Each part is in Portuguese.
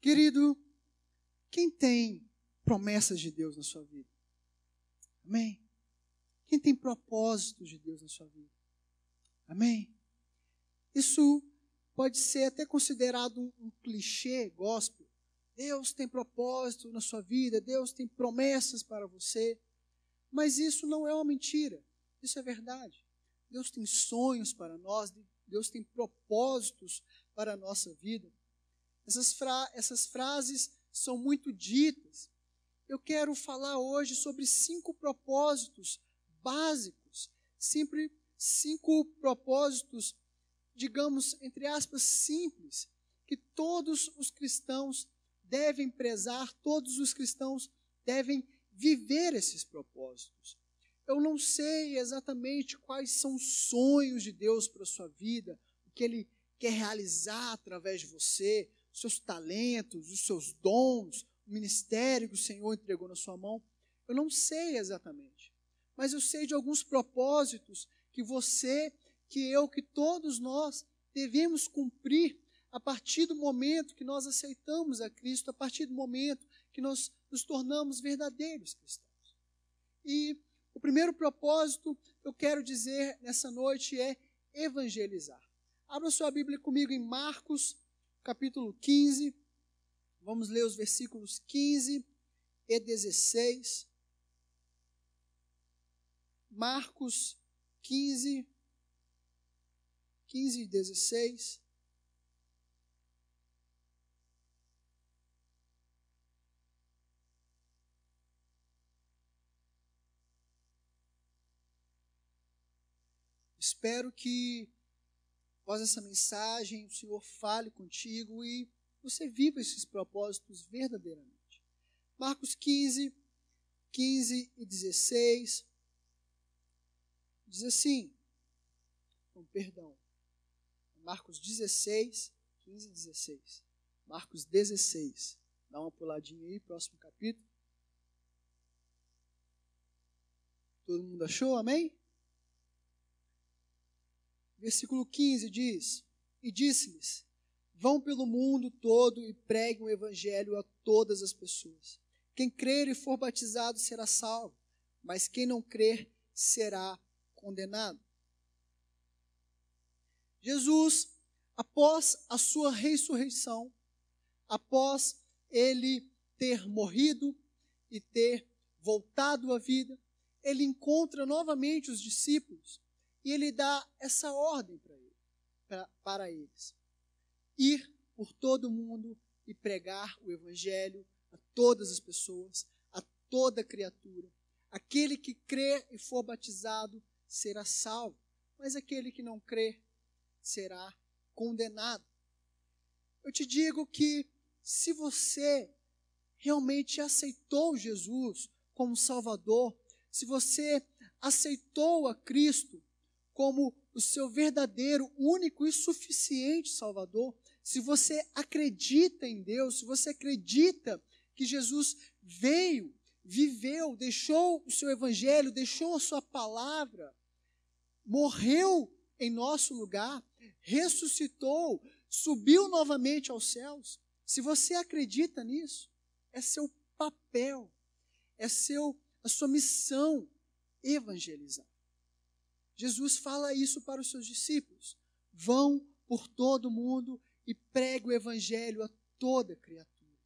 Querido, quem tem promessas de Deus na sua vida? Amém? Quem tem propósitos de Deus na sua vida? Amém? Isso pode ser até considerado um clichê gospel. Deus tem propósito na sua vida, Deus tem promessas para você. Mas isso não é uma mentira, isso é verdade. Deus tem sonhos para nós, Deus tem propósitos para a nossa vida. Essas frases são muito ditas. Eu quero falar hoje sobre 5 propósitos básicos, sempre 5 propósitos, digamos, entre aspas, simples, que todos os cristãos devem prezar, todos os cristãos devem viver esses propósitos. Eu não sei exatamente quais são os sonhos de Deus para a sua vida, o que Ele quer realizar através de você, os seus talentos, os seus dons, o ministério que o Senhor entregou na sua mão. Eu não sei exatamente, mas eu sei de alguns propósitos que você, que eu, que todos nós devemos cumprir a partir do momento que nós aceitamos a Cristo, a partir do momento que nós nos tornamos verdadeiros cristãos. E o primeiro propósito que eu quero dizer nessa noite é evangelizar. Abra sua Bíblia comigo em Marcos, capítulo 15. Vamos ler os versículos 15 e 16. Marcos 15 e 16. Espero que, após essa mensagem, o Senhor fale contigo e você viva esses propósitos verdadeiramente. Marcos 15 e 16, diz assim, Marcos 16, 15 e 16. Marcos 16, dá uma puladinha aí, próximo capítulo. Todo mundo achou, amém? Versículo 15 diz, e disse-lhes, vão pelo mundo todo e preguem o evangelho a todas as pessoas. Quem crer e for batizado será salvo, mas quem não crer será condenado. Jesus, após a sua ressurreição, após ele ter morrido e ter voltado à vida, ele encontra novamente os discípulos e ele dá essa ordem para eles. Ir por todo o mundo e pregar o evangelho a todas as pessoas, a toda criatura. Aquele que crer e for batizado será salvo, mas aquele que não crer será condenado. Eu te digo que se você realmente aceitou Jesus como Salvador, se você aceitou a Cristo como o seu verdadeiro, único e suficiente Salvador, se você acredita em Deus, se você acredita que Jesus veio, viveu, deixou o seu evangelho, deixou a sua palavra, morreu em nosso lugar, ressuscitou, subiu novamente aos céus, se você acredita nisso, é seu papel, é a sua missão evangelizar. Jesus fala isso para os seus discípulos. Vão por todo o mundo e preguem o evangelho a toda criatura.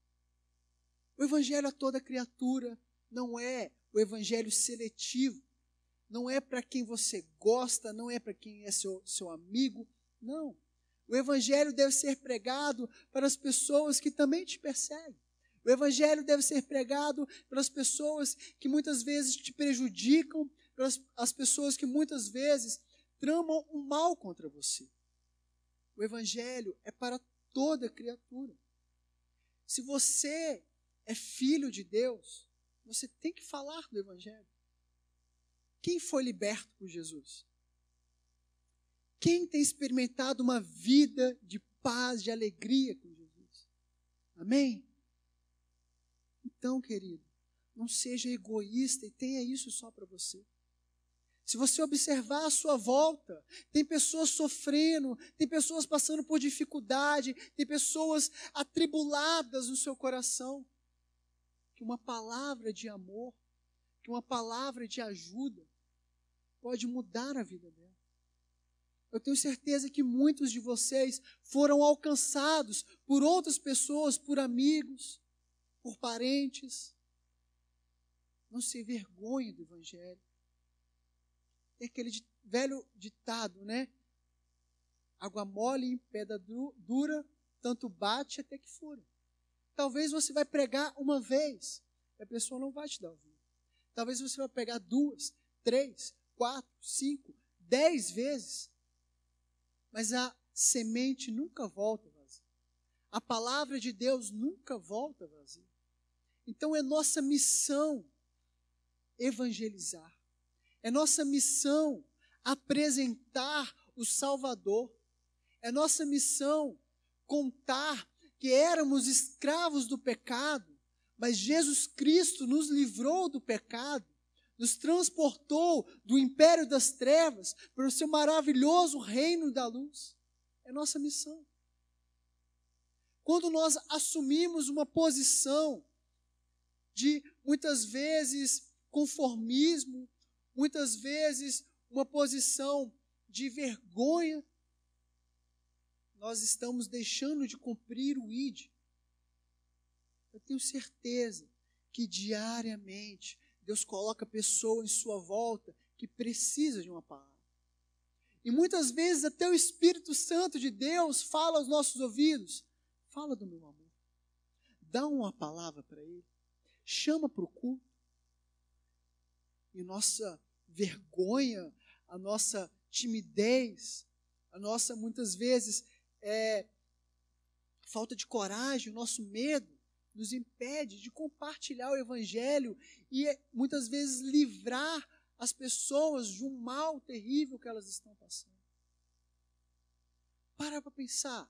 O evangelho a toda criatura não é o evangelho seletivo. Não é para quem você gosta, não é para quem é seu amigo. Não. O evangelho deve ser pregado para as pessoas que também te perseguem. O evangelho deve ser pregado para as pessoas que muitas vezes te prejudicam, para as pessoas que muitas vezes tramam um mal contra você. O evangelho é para toda criatura. Se você é filho de Deus, você tem que falar do evangelho. Quem foi liberto por Jesus? Quem tem experimentado uma vida de paz, de alegria com Jesus? Amém? Então, querido, não seja egoísta e tenha isso só para você. Se você observar à sua volta, tem pessoas sofrendo, tem pessoas passando por dificuldade, tem pessoas atribuladas no seu coração. Que uma palavra de amor, que uma palavra de ajuda pode mudar a vida dela. Eu tenho certeza que muitos de vocês foram alcançados por outras pessoas, por amigos, por parentes. Não se envergonhe do Evangelho. Tem aquele velho ditado, né? Água mole em pedra dura, tanto bate até que fura. Talvez você vai pregar uma vez, e a pessoa não vai te dar ouvido. Talvez você vai pregar 2, 3, 4, 5, 10 vezes. Mas a semente nunca volta vazia. A palavra de Deus nunca volta vazia. Então é nossa missão evangelizar. É nossa missão apresentar o Salvador. É nossa missão contar que éramos escravos do pecado, mas Jesus Cristo nos livrou do pecado, nos transportou do império das trevas para o seu maravilhoso reino da luz. É nossa missão. Quando nós assumimos uma posição de, muitas vezes, conformismo, muitas vezes, uma posição de vergonha, nós estamos deixando de cumprir o ID. Eu tenho certeza que diariamente Deus coloca pessoa em sua volta que precisa de uma palavra. E muitas vezes até o Espírito Santo de Deus fala aos nossos ouvidos: fala do meu amor. Dá uma palavra para ele. Chama para o culto. E nossa vergonha, a nossa timidez, a nossa, muitas vezes, falta de coragem, o nosso medo, nos impede de compartilhar o Evangelho e, muitas vezes, livrar as pessoas de um mal terrível que elas estão passando. Para pensar.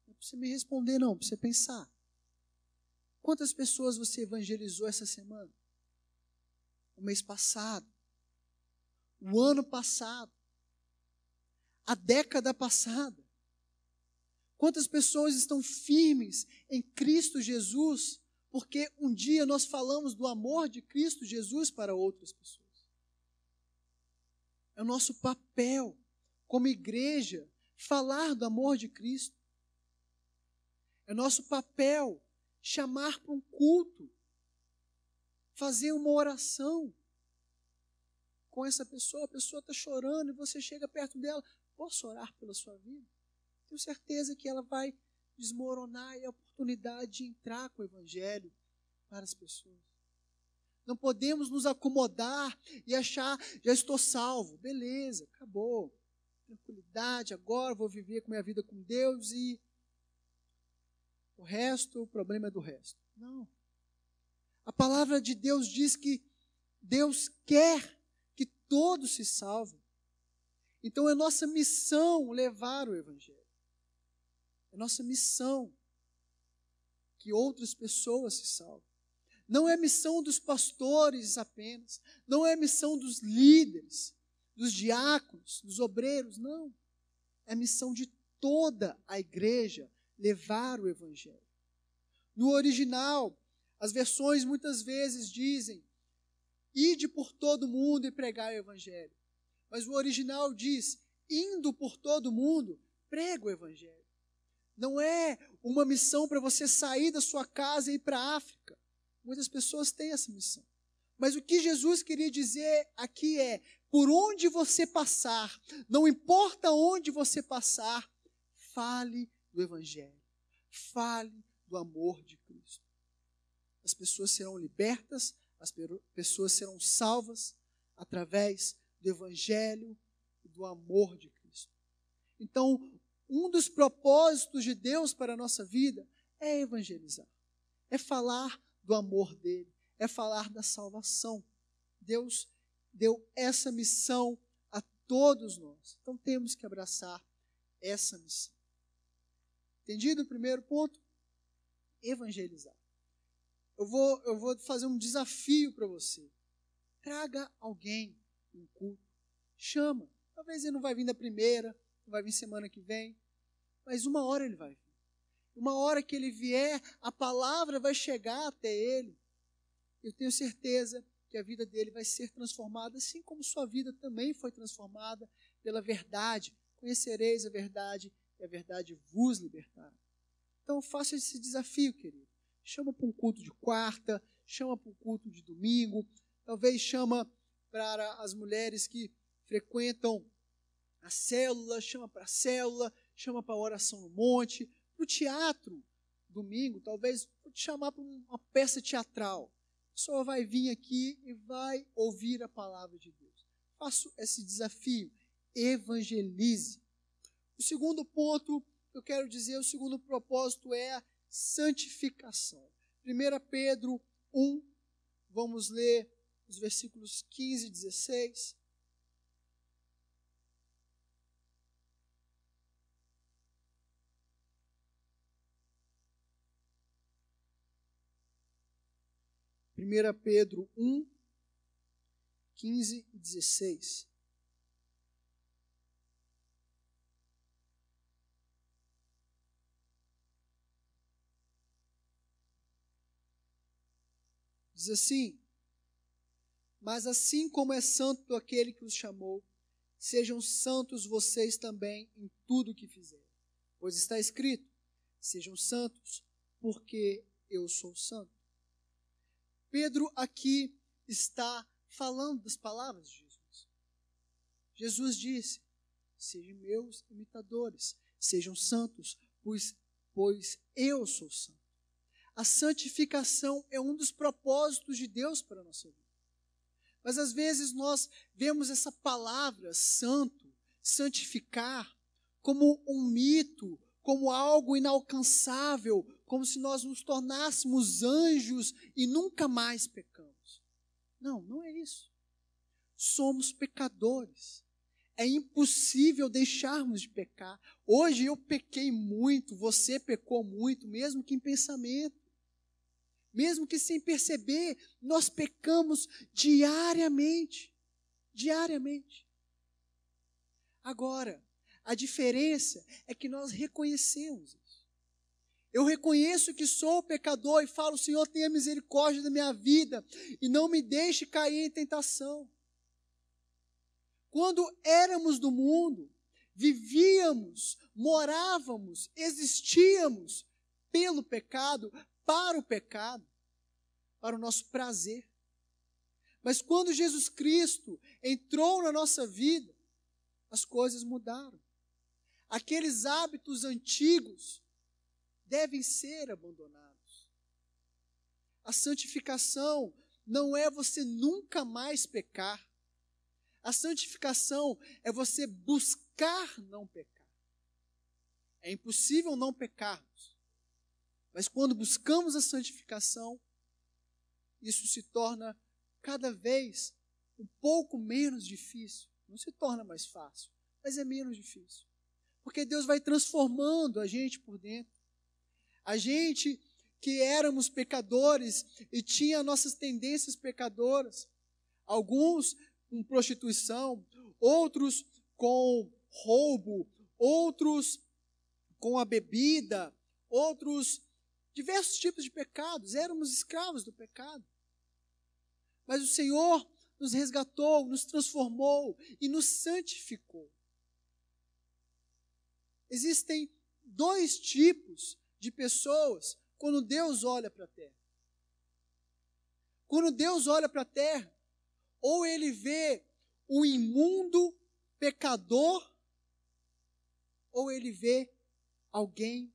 Não precisa me responder, não. Precisa pensar. Quantas pessoas você evangelizou essa semana? O mês passado? O ano passado? A década passada? Quantas pessoas estão firmes em Cristo Jesus, porque um dia nós falamos do amor de Cristo Jesus para outras pessoas? É o nosso papel, como igreja, falar do amor de Cristo. É nosso papel chamar para um culto, fazer uma oração com essa pessoa. A pessoa está chorando e você chega perto dela: posso orar pela sua vida? Tenho certeza que ela vai desmoronar e a oportunidade de entrar com o Evangelho para as pessoas. Não podemos nos acomodar e achar: já estou salvo, beleza, acabou, tranquilidade, agora vou viver com minha vida com Deus e o resto, o problema é do resto. Não. A palavra de Deus diz que Deus quer que todos se salvem. Então é nossa missão levar o Evangelho. É nossa missão que outras pessoas se salvem. Não é missão dos pastores apenas, não é missão dos líderes, dos diáconos, dos obreiros, não. É missão de toda a igreja levar o Evangelho. No original, as versões muitas vezes dizem: ide por todo mundo e pregai o Evangelho. Mas o original diz: indo por todo mundo, prega o Evangelho. Não é uma missão para você sair da sua casa e ir para a África. Muitas pessoas têm essa missão. Mas o que Jesus queria dizer aqui é: por onde você passar, não importa onde você passar, fale do Evangelho. Fale do amor de Cristo. As pessoas serão libertas, as pessoas serão salvas através do Evangelho e do amor de Cristo. Então, um dos propósitos de Deus para a nossa vida é evangelizar. É falar do amor dele. É falar da salvação. Deus deu essa missão a todos nós. Então temos que abraçar essa missão. Entendido o primeiro ponto? Evangelizar. Eu vou fazer um desafio para você. Traga alguém em um culto. chama. Talvez ele não vai vir da primeira, não vai vir semana que vem, mas uma hora ele vai vir. Uma hora que ele vier, a palavra vai chegar até ele. Eu tenho certeza que a vida dele vai ser transformada, assim como sua vida também foi transformada pela verdade. Conhecereis a verdade e a verdade vos libertará. Então faça esse desafio, querido. Chama para um culto de quarta, chama para um culto de domingo, talvez chama para as mulheres que frequentam a célula, chama para a célula, chama para a oração no monte, para o teatro, domingo, talvez vou te chamar para uma peça teatral. A pessoa vai vir aqui e vai ouvir a palavra de Deus. Faça esse desafio, evangelize. O segundo ponto que eu quero dizer, o segundo propósito é a santificação. 1 Pedro 1, vamos ler os versículos 15 e 16. Primeira Pedro 1, 15 e 16. Diz assim: mas assim como é santo aquele que os chamou, sejam santos vocês também em tudo o que fizerem. Pois está escrito: sejam santos, porque eu sou santo. Pedro aqui está falando das palavras de Jesus. Jesus disse: sejam meus imitadores, sejam santos, pois eu sou santo. A santificação é um dos propósitos de Deus para a nossa vida. Mas às vezes nós vemos essa palavra santo, santificar, como um mito, como algo inalcançável, como se nós nos tornássemos anjos e nunca mais pecamos. Não, não é isso. Somos pecadores. É impossível deixarmos de pecar. Hoje eu pequei muito, você pecou muito, mesmo que em pensamento. Mesmo que sem perceber, nós pecamos diariamente. Diariamente. Agora, a diferença é que nós reconhecemos isso. Eu reconheço que sou pecador e falo: Senhor, tenha misericórdia da minha vida e não me deixe cair em tentação. Quando éramos do mundo, vivíamos, morávamos, existíamos pelo pecado, para o pecado, para o nosso prazer. Mas quando Jesus Cristo entrou na nossa vida, as coisas mudaram. Aqueles hábitos antigos devem ser abandonados. A santificação não é você nunca mais pecar. A santificação é você buscar não pecar. É impossível não pecarmos. Mas quando buscamos a santificação, isso se torna cada vez um pouco menos difícil. Não se torna mais fácil, mas é menos difícil. Porque Deus vai transformando a gente por dentro. A gente que éramos pecadores e tinha nossas tendências pecadoras, alguns com prostituição, outros com roubo, outros com a bebida, outros diversos tipos de pecados, éramos escravos do pecado. Mas o Senhor nos resgatou, nos transformou e nos santificou. Existem dois tipos de pessoas quando Deus olha para a terra. Quando Deus olha para a terra, ou ele vê o imundo pecador, ou ele vê alguém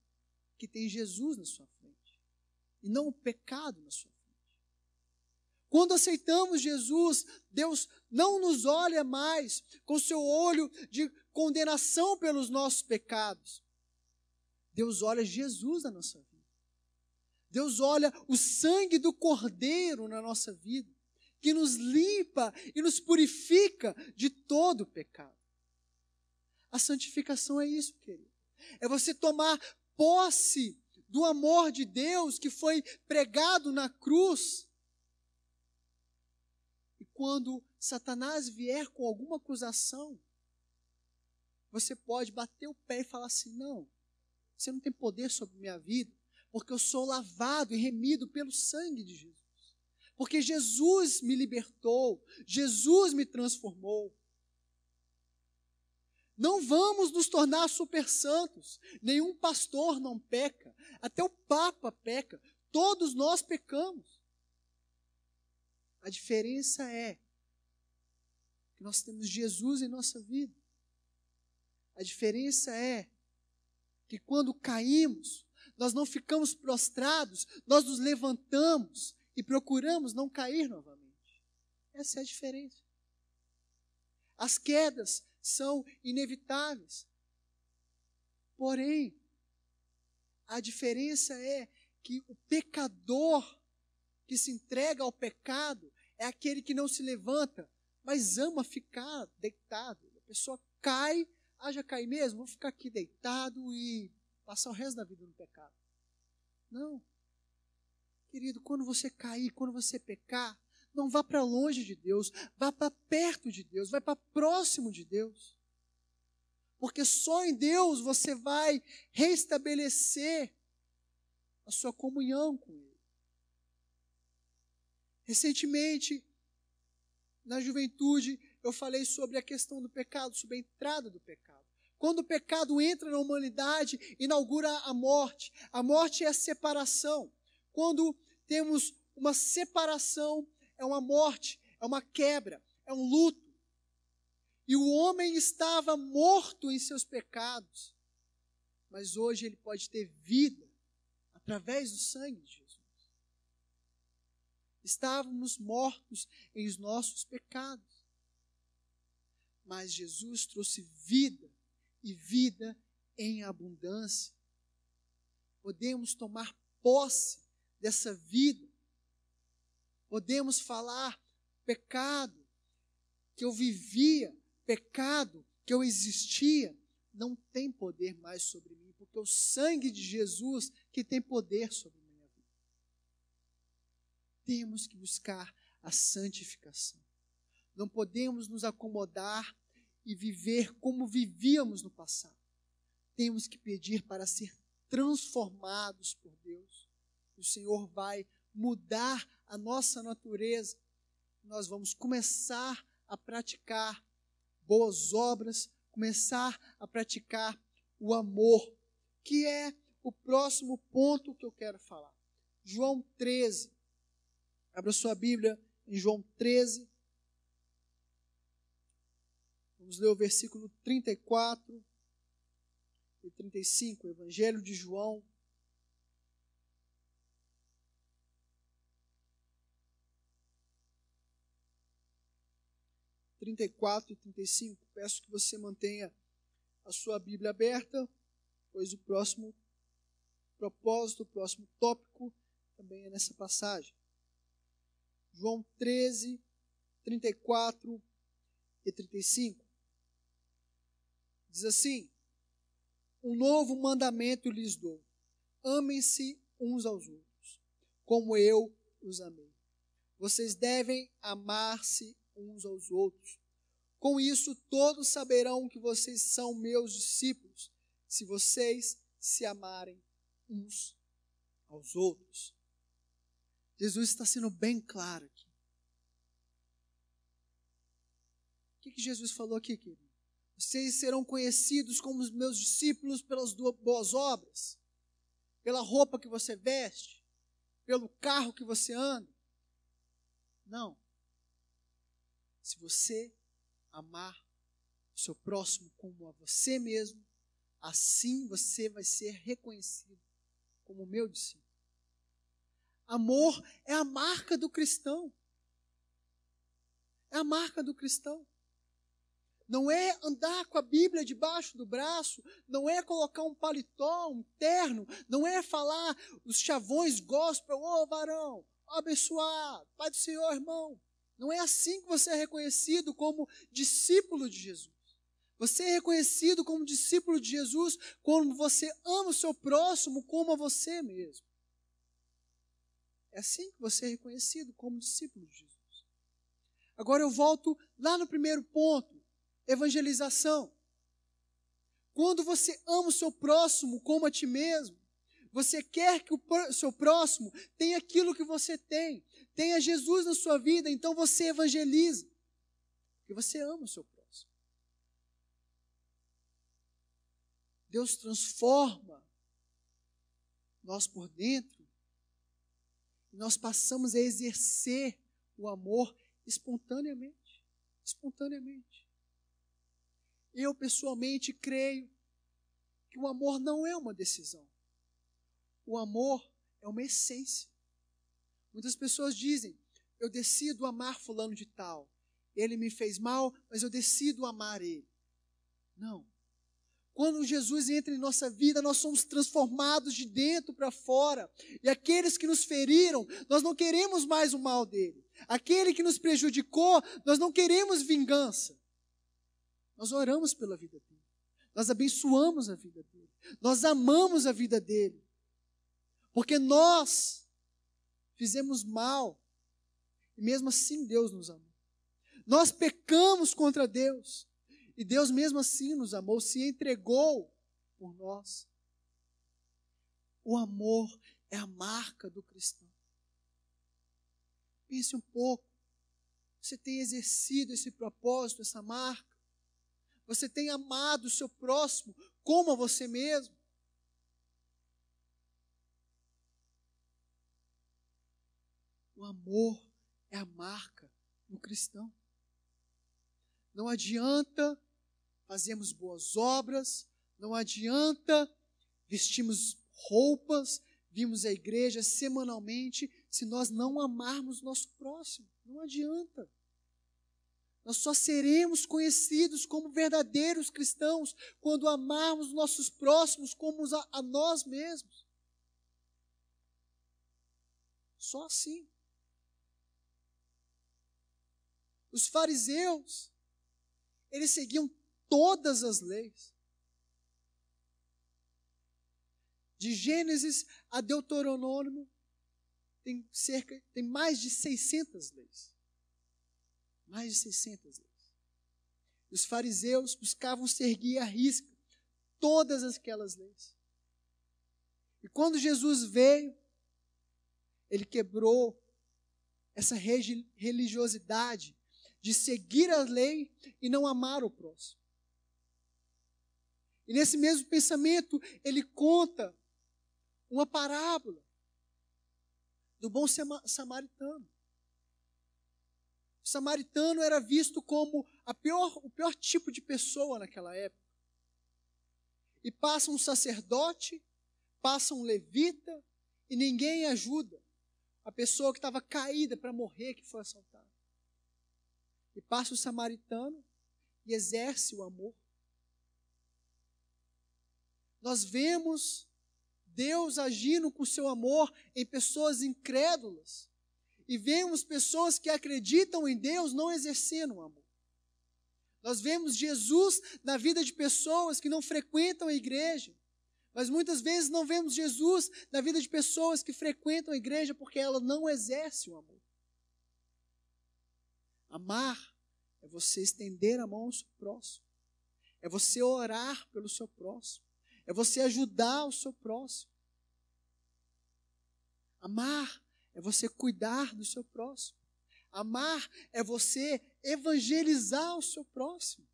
que tem Jesus na sua frente, e não o pecado na sua frente. Quando aceitamos Jesus, Deus não nos olha mais com seu olho de condenação pelos nossos pecados. Deus olha Jesus na nossa vida. Deus olha o sangue do Cordeiro na nossa vida, que nos limpa e nos purifica de todo o pecado. A santificação é isso, querido. É você tomar posse do amor de Deus que foi pregado na cruz. E quando Satanás vier com alguma acusação, você pode bater o pé e falar assim: não, você não tem poder sobre minha vida, porque eu sou lavado e remido pelo sangue de Jesus. Porque Jesus me libertou, Jesus me transformou. Não vamos nos tornar super santos. Nenhum pastor não peca. Até o Papa peca. Todos nós pecamos. A diferença é que nós temos Jesus em nossa vida. A diferença é que quando caímos, nós não ficamos prostrados, nós nos levantamos e procuramos não cair novamente. Essa é a diferença. As quedas são inevitáveis. Porém, a diferença é que o pecador que se entrega ao pecado é aquele que não se levanta, mas ama ficar deitado. A pessoa cai, já caí mesmo, vou ficar aqui deitado e passar o resto da vida no pecado. Não. Querido, quando você cair, quando você pecar, não vá para longe de Deus, vá para perto de Deus, vai para próximo de Deus. Porque só em Deus você vai restabelecer a sua comunhão com Ele. Recentemente, na juventude, eu falei sobre a questão do pecado, sobre a entrada do pecado. Quando o pecado entra na humanidade, inaugura a morte. A morte é a separação. Quando temos uma separação, é uma morte, é uma quebra, é um luto. E o homem estava morto em seus pecados, mas hoje ele pode ter vida através do sangue de Jesus. Estávamos mortos em os nossos pecados, mas Jesus trouxe vida e vida em abundância. Podemos tomar posse dessa vida. Podemos falar: pecado que eu vivia, pecado que eu existia, não tem poder mais sobre mim, porque é o sangue de Jesus que tem poder sobre a minha vida. Temos que buscar a santificação. Não podemos nos acomodar e viver como vivíamos no passado. Temos que pedir para ser transformados por Deus. O Senhor vai mudar a nossa natureza. Nós vamos começar a praticar boas obras, começar a praticar o amor, que é o próximo ponto que eu quero falar. João 13. Abra sua Bíblia em João 13. Vamos ler o versículo 34 e 35, o Evangelho de João. (34) e 35. Peço que você mantenha a sua Bíblia aberta, pois o próximo propósito, o próximo tópico também é nessa passagem. João 13, 34 e 35. Diz assim: um novo mandamento lhes dou. Amem-se uns aos outros, como eu os amei. Vocês devem amar-se uns aos outros. Com isso, todos saberão que vocês são meus discípulos, se vocês se amarem uns aos outros. Jesus está sendo bem claro aqui. O que Jesus falou aqui, querido? Vocês serão conhecidos como os meus discípulos pelas boas obras, pela roupa que você veste, pelo carro que você anda. Não. Se você amar o seu próximo como a você mesmo, assim você vai ser reconhecido como meu discípulo. Amor é a marca do cristão. É a marca do cristão. Não é andar com a Bíblia debaixo do braço, não é colocar um paletó, um terno, não é falar os chavões gospel: ô varão, abençoado, Pai do Senhor, irmão. Não é assim que você é reconhecido como discípulo de Jesus. Você é reconhecido como discípulo de Jesus quando você ama o seu próximo como a você mesmo. É assim que você é reconhecido como discípulo de Jesus. Agora eu volto lá no primeiro ponto, evangelização. Quando você ama o seu próximo como a ti mesmo, você quer que o seu próximo tenha aquilo que você tem, tenha Jesus na sua vida, então você evangeliza, porque você ama o seu próximo. Deus transforma nós por dentro e nós passamos a exercer o amor espontaneamente. Espontaneamente. Eu, pessoalmente, creio que o amor não é uma decisão. O amor é uma essência. Muitas pessoas dizem, eu decido amar fulano de tal. Ele me fez mal, mas eu decido amar ele. Não. Quando Jesus entra em nossa vida, nós somos transformados de dentro para fora. E aqueles que nos feriram, nós não queremos mais o mal dele. Aquele que nos prejudicou, nós não queremos vingança. Nós oramos pela vida dele. Nós abençoamos a vida dele. Nós amamos a vida dele. Porque nós fizemos mal. E mesmo assim Deus nos amou. Nós pecamos contra Deus. E Deus mesmo assim nos amou, se entregou por nós. O amor é a marca do cristão. Pense um pouco. Você tem exercido esse propósito, essa marca? Você tem amado o seu próximo como a você mesmo? O amor é a marca do cristão. Não adianta fazermos boas obras, não adianta vestirmos roupas, virmos à igreja semanalmente, se nós não amarmos nosso próximo. Não adianta. Nós só seremos conhecidos como verdadeiros cristãos quando amarmos nossos próximos como a nós mesmos. Só assim. Os fariseus, eles seguiam todas as leis. De Gênesis a Deuteronômio, tem mais de 600 leis. Mais de 600 leis. E os fariseus buscavam seguir à risca todas aquelas leis. E quando Jesus veio, ele quebrou essa religiosidade de seguir a lei e não amar o próximo. E nesse mesmo pensamento, ele conta uma parábola do bom samaritano. O samaritano era visto como o pior tipo de pessoa naquela época. E passa um sacerdote, passa um levita, e ninguém ajuda a pessoa que estava caída para morrer, que foi assaltada. E passa o samaritano e exerce o amor. Nós vemos Deus agindo com seu amor em pessoas incrédulas. E vemos pessoas que acreditam em Deus não exercendo o amor. Nós vemos Jesus na vida de pessoas que não frequentam a igreja. Mas muitas vezes não vemos Jesus na vida de pessoas que frequentam a igreja porque ela não exerce o amor. Amar é você estender a mão ao seu próximo. É você orar pelo seu próximo. É você ajudar o seu próximo. Amar é você cuidar do seu próximo. Amar é você evangelizar o seu próximo.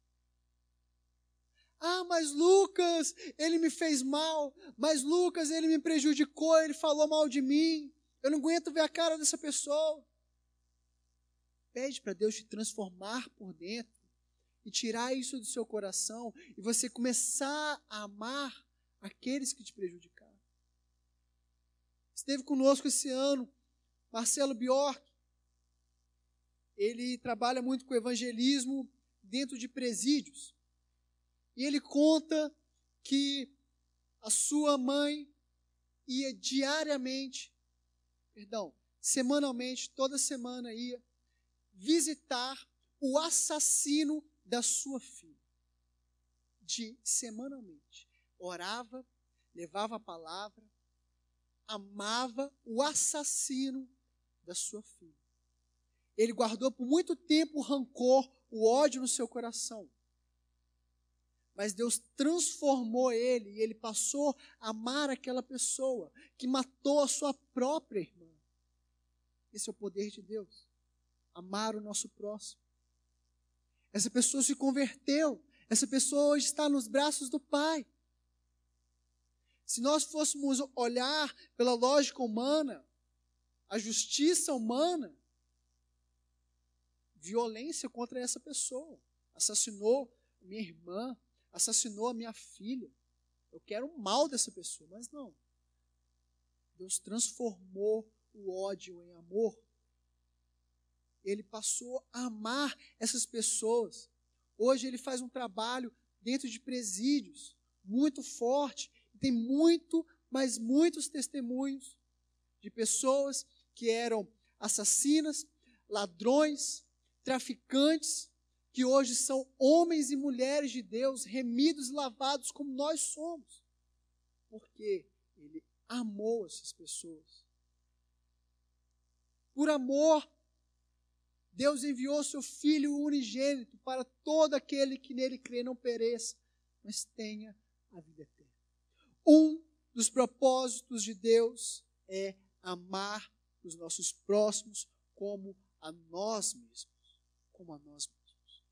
Ah, mas Lucas, ele me fez mal. Mas Lucas, ele me prejudicou, ele falou mal de mim. Eu não aguento ver a cara dessa pessoa. Pede para Deus te transformar por dentro e tirar isso do seu coração e você começar a amar aqueles que te prejudicaram. Esteve conosco esse ano Marcelo Bjork. Ele trabalha muito com evangelismo dentro de presídios. E ele conta que a sua mãe ia semanalmente, toda semana ia visitar o assassino da sua filha. Semanalmente. Orava, levava a palavra, amava o assassino da sua filha. Ele guardou por muito tempo o rancor, o ódio no seu coração. Mas Deus transformou ele e ele passou a amar aquela pessoa que matou a sua própria irmã. Esse é o poder de Deus. Amar o nosso próximo. Essa pessoa se converteu. Essa pessoa hoje está nos braços do Pai. Se nós fôssemos olhar pela lógica humana, a justiça humana, violência contra essa pessoa. Assassinou minha irmã, assassinou a minha filha. Eu quero o mal dessa pessoa, mas não. Deus transformou o ódio em amor. Ele passou a amar essas pessoas. Hoje ele faz um trabalho dentro de presídios muito forte. Tem muitos testemunhos de pessoas que eram assassinas, ladrões, traficantes, que hoje são homens e mulheres de Deus, remidos e lavados como nós somos. Porque ele amou essas pessoas. Por amor, Deus enviou seu Filho unigênito para todo aquele que nele crê não pereça, mas tenha a vida eterna. Um dos propósitos de Deus é amar os nossos próximos como a nós mesmos. Como a nós mesmos.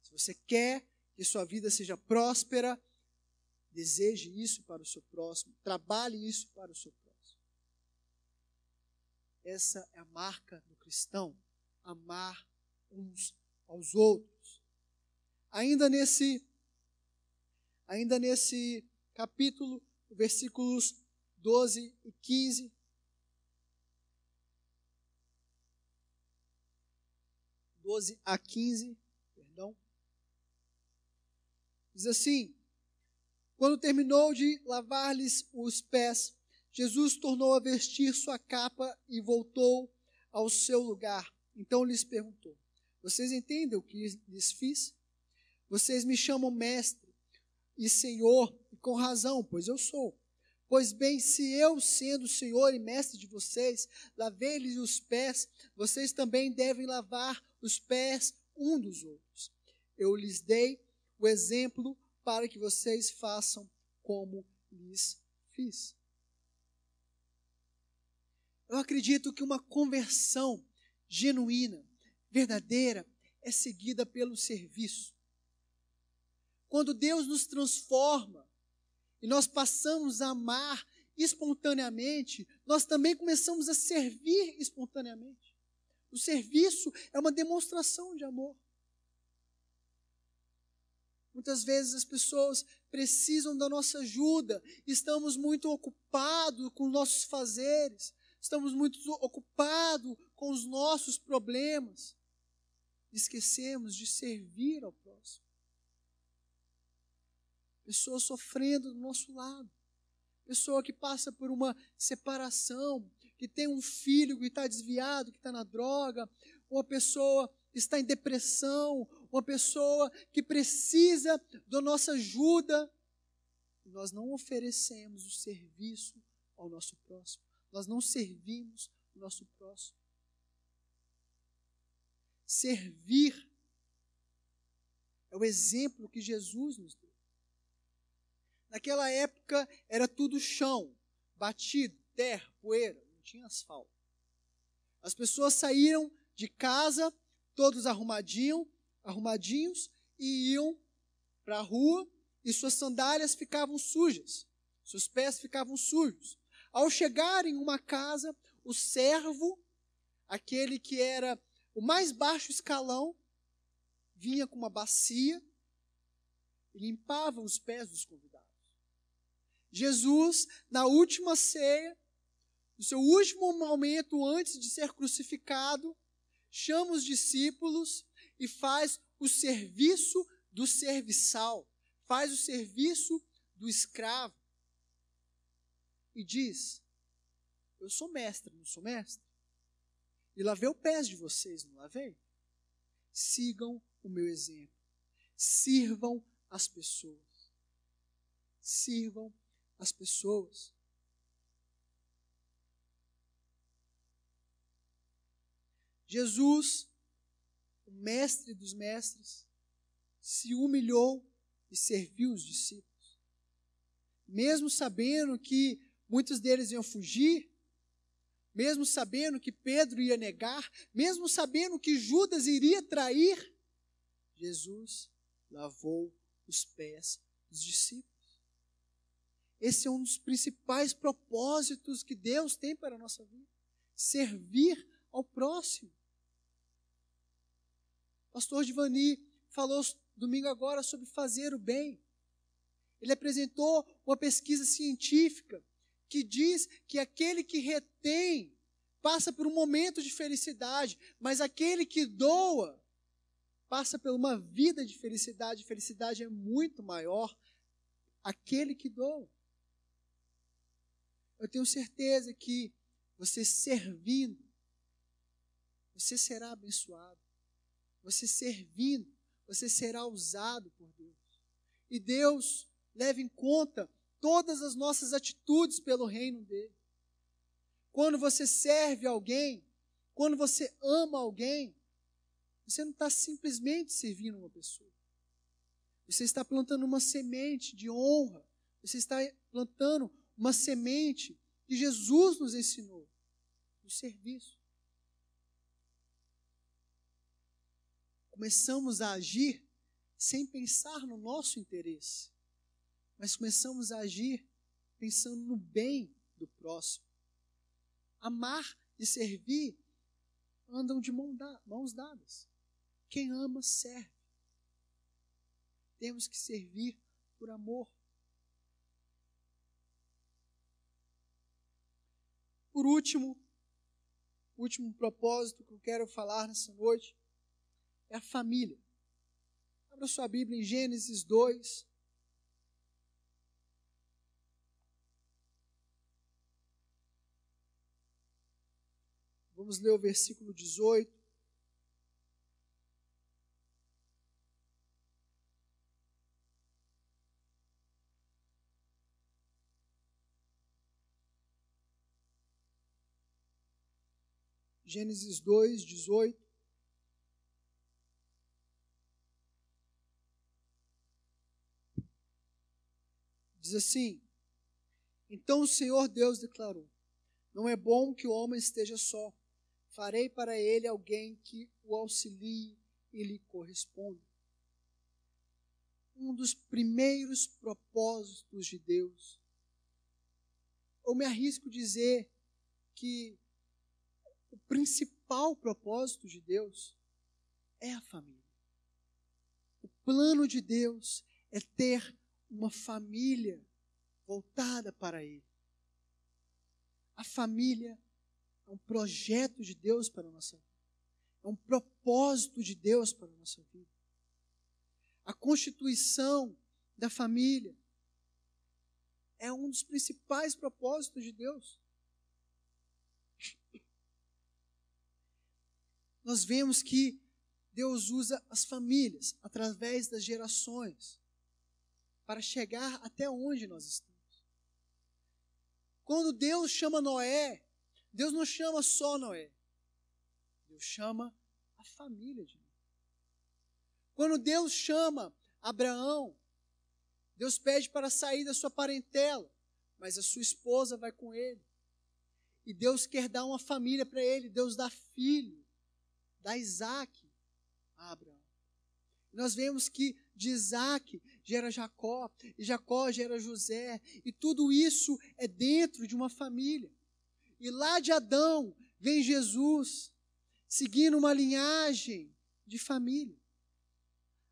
Se você quer que sua vida seja próspera, deseje isso para o seu próximo, trabalhe isso para o seu próximo. Essa é a marca do cristão, amar uns aos outros. Ainda nesse capítulo, versículos 12 e 15, diz assim: quando terminou de lavar-lhes os pés, Jesus tornou a vestir sua capa e voltou ao seu lugar. Então lhes perguntou: vocês entendem o que lhes fiz? Vocês me chamam mestre e Senhor, e com razão, pois eu sou. Pois bem, se eu, sendo Senhor e mestre de vocês, lavei-lhes os pés, vocês também devem lavar os pés um dos outros. Eu lhes dei o exemplo para que vocês façam como lhes fiz. Eu acredito que uma conversão genuína, verdadeira, é seguida pelo serviço. Quando Deus nos transforma e nós passamos a amar espontaneamente, nós também começamos a servir espontaneamente. O serviço é uma demonstração de amor. Muitas vezes as pessoas precisam da nossa ajuda, estamos muito ocupados com nossos fazeres, estamos muito ocupados com os nossos problemas. Esquecemos de servir ao próximo. Pessoa sofrendo do nosso lado. Pessoa que passa por uma separação, que tem um filho que está desviado, que está na droga. Uma pessoa que está em depressão. Uma pessoa que precisa da nossa ajuda. E nós não oferecemos o serviço ao nosso próximo. Nós não servimos o nosso próximo. Servir é o exemplo que Jesus nos deu. Naquela época era tudo chão, batido, terra, poeira, não tinha asfalto. As pessoas saíam de casa, todos arrumadinhos, e iam para a rua, e suas sandálias ficavam sujas, seus pés ficavam sujos. Ao chegar em uma casa, o servo, aquele que era o mais baixo escalão, vinha com uma bacia e limpava os pés dos convidados. Jesus, na última ceia, no seu último momento antes de ser crucificado, chama os discípulos e faz o serviço do serviçal, faz o serviço do escravo. E diz: eu sou mestre, não sou mestre? E lavei os pés de vocês, não lavei? Sigam o meu exemplo. Sirvam as pessoas. Sirvam as pessoas. Jesus, o mestre dos mestres, se humilhou e serviu os discípulos. Mesmo sabendo que muitos deles iam fugir, mesmo sabendo que Pedro ia negar, mesmo sabendo que Judas iria trair, Jesus lavou os pés dos discípulos. Esse é um dos principais propósitos que Deus tem para a nossa vida. Servir ao próximo. O pastor Divani falou domingo agora sobre fazer o bem. Ele apresentou uma pesquisa científica que diz que aquele que retém passa por um momento de felicidade, mas aquele que doa passa por uma vida de felicidade. Felicidade é muito maior aquele que doa. Eu tenho certeza que você servindo, você será abençoado. Você servindo, você será usado por Deus. E Deus leva em conta todas as nossas atitudes pelo reino dele. Quando você serve alguém, quando você ama alguém, você não está simplesmente servindo uma pessoa. Você está plantando uma semente de honra. Você está plantando uma semente que Jesus nos ensinou, do serviço. Começamos a agir sem pensar no nosso interesse, mas começamos a agir pensando no bem do próximo. Amar e servir andam de mãos dadas. Quem ama, serve. Temos que servir por amor. Por último, o último propósito que eu quero falar nessa noite é a família. Abra sua Bíblia em Gênesis 2. Vamos ler o versículo 18. Gênesis 2, 18. Diz assim: Então o Senhor Deus declarou: Não é bom que o homem esteja só. Farei para ele alguém que o auxilie e lhe corresponda. Um dos primeiros propósitos de Deus. Eu me arrisco a dizer que o principal propósito de Deus é a família. O plano de Deus é ter uma família voltada para Ele. A família é um projeto de Deus para a nossa vida. É um propósito de Deus para a nossa vida. A constituição da família é um dos principais propósitos de Deus. Nós vemos que Deus usa as famílias através das gerações para chegar até onde nós estamos. Quando Deus chama Noé, Deus não chama só Noé. Deus chama a família de Noé. Quando Deus chama Abraão, Deus pede para sair da sua parentela, mas a sua esposa vai com ele. E Deus quer dar uma família para ele. Deus dá filho, dá Isaac a Abraão. Nós vemos que de Isaac gera Jacó, e Jacó gera José, e tudo isso é dentro de uma família. E lá de Adão vem Jesus, seguindo uma linhagem de família.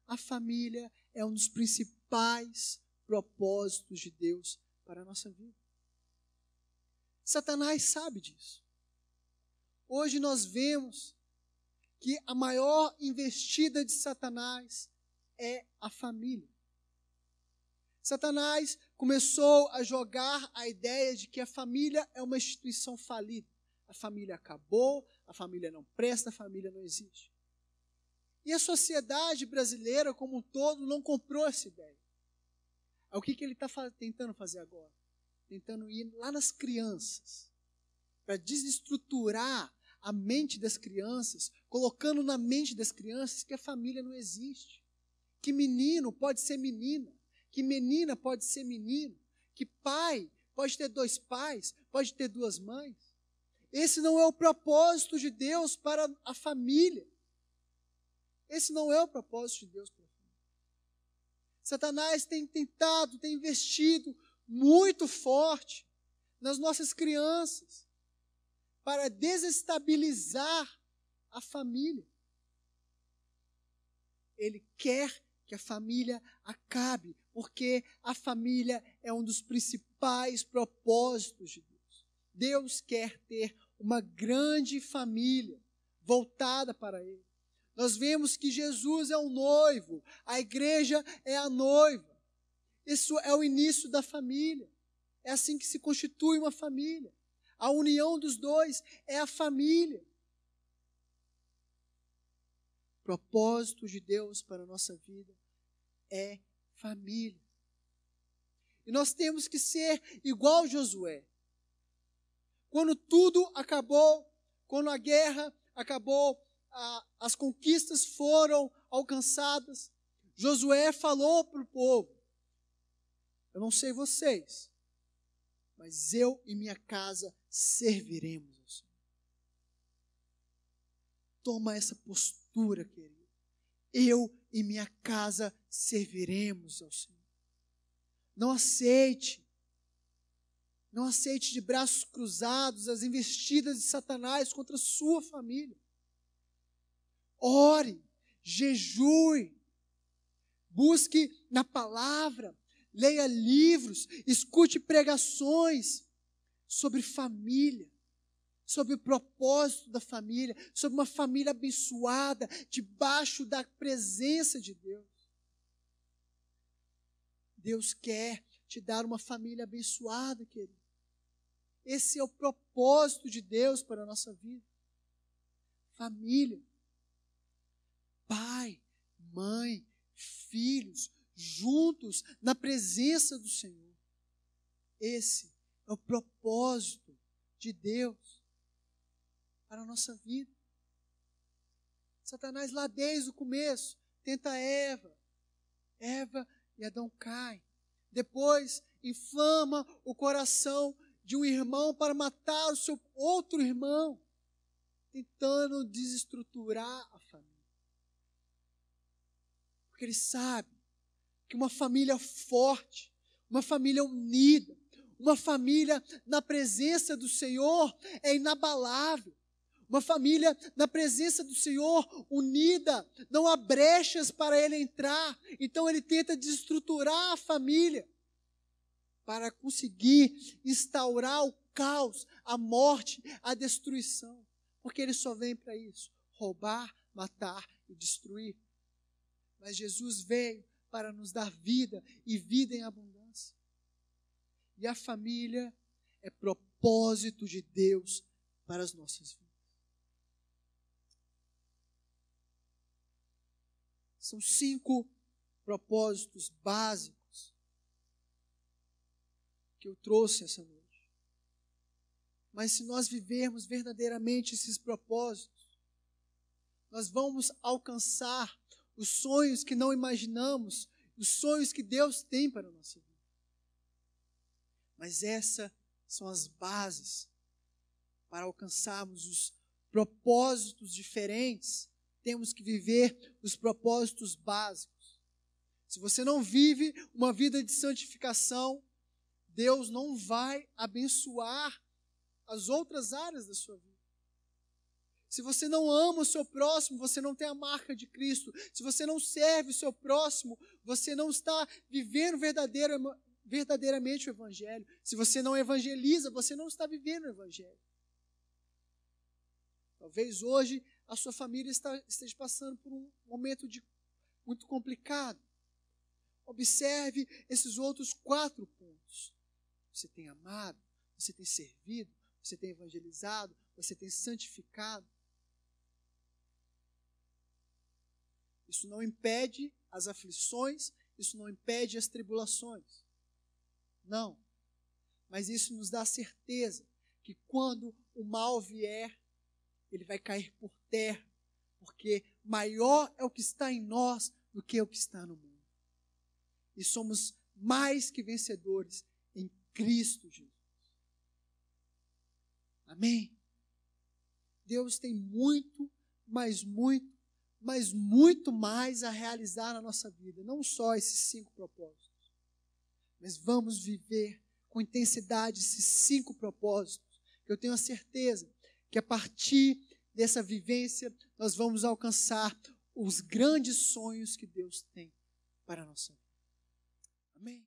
A família é um dos principais propósitos de Deus para a nossa vida. Satanás sabe disso. Hoje nós vemos que a maior investida de Satanás é a família. Satanás começou a jogar a ideia de que a família é uma instituição falida. A família acabou, a família não presta, a família não existe. E a sociedade brasileira como um todo não comprou essa ideia. O que ele está tentando fazer agora? Tentando ir lá nas crianças, para desestruturar a mente das crianças, colocando na mente das crianças que a família não existe, que menino pode ser menina, que menina pode ser menino, que pai pode ter 2 pais, pode ter 2 mães. Esse não é o propósito de Deus para a família. Esse não é o propósito de Deus para a família. Satanás tem tentado, tem investido muito forte nas nossas crianças para desestabilizar a família. Ele quer que a família acabe, porque a família é um dos principais propósitos de Deus. Deus quer ter uma grande família voltada para Ele. Nós vemos que Jesus é o noivo, a igreja é a noiva. Isso é o início da família. É assim que se constitui uma família. A união dos dois é a família. O propósito de Deus para a nossa vida é família. E nós temos que ser igual Josué. Quando tudo acabou, quando a guerra acabou, as conquistas foram alcançadas, Josué falou para o povo: eu não sei vocês, mas eu e minha casa serviremos ao Senhor. Toma essa postura, querido. Eu e minha casa serviremos ao Senhor. Não aceite de braços cruzados as investidas de Satanás contra a sua família. Ore, jejue, busque na palavra, leia livros, escute pregações sobre família, sobre o propósito da família, sobre uma família abençoada, debaixo da presença de Deus. Deus quer te dar uma família abençoada, querido. Esse é o propósito de Deus para a nossa vida. Família. Pai, mãe, filhos, juntos na presença do Senhor. Esse é o propósito de Deus para a nossa vida. Satanás lá desde o começo tenta Eva e Adão caem. Depois inflama o coração de um irmão para matar o seu outro irmão, tentando desestruturar a família. Porque ele sabe que uma família forte, uma família unida, uma família na presença do Senhor é inabalável. Uma família na presença do Senhor, unida, não há brechas para ele entrar. Então ele tenta desestruturar a família para conseguir instaurar o caos, a morte, a destruição. Porque ele só vem para isso: roubar, matar e destruir. Mas Jesus veio para nos dar vida e vida em abundância. E a família é propósito de Deus para as nossas vidas. São 5 propósitos básicos que eu trouxe essa noite. Mas se nós vivermos verdadeiramente esses propósitos, nós vamos alcançar os sonhos que não imaginamos, os sonhos que Deus tem para a nossa vida. Mas essas são as bases para alcançarmos os propósitos diferentes. Temos que viver os propósitos básicos. Se você não vive uma vida de santificação, Deus não vai abençoar as outras áreas da sua vida. Se você não ama o seu próximo, você não tem a marca de Cristo. Se você não serve o seu próximo, você não está vivendo verdadeiramente o Evangelho. Se você não evangeliza, você não está vivendo o Evangelho. Talvez hoje a sua família esteja passando por um momento muito complicado. Observe esses outros 4 pontos. Você tem amado, você tem servido, você tem evangelizado, você tem santificado. Isso não impede as aflições, isso não impede as tribulações. Não. Mas isso nos dá certeza que quando o mal vier, ele vai cair por terra, porque maior é o que está em nós do que o que está no mundo. E somos mais que vencedores em Cristo Jesus. Amém? Deus tem muito, mas muito mais a realizar na nossa vida. Não só esses 5 propósitos, mas vamos viver com intensidade esses 5 propósitos. Eu tenho a certeza que a partir dessa vivência nós vamos alcançar os grandes sonhos que Deus tem para a nossa vida. Amém?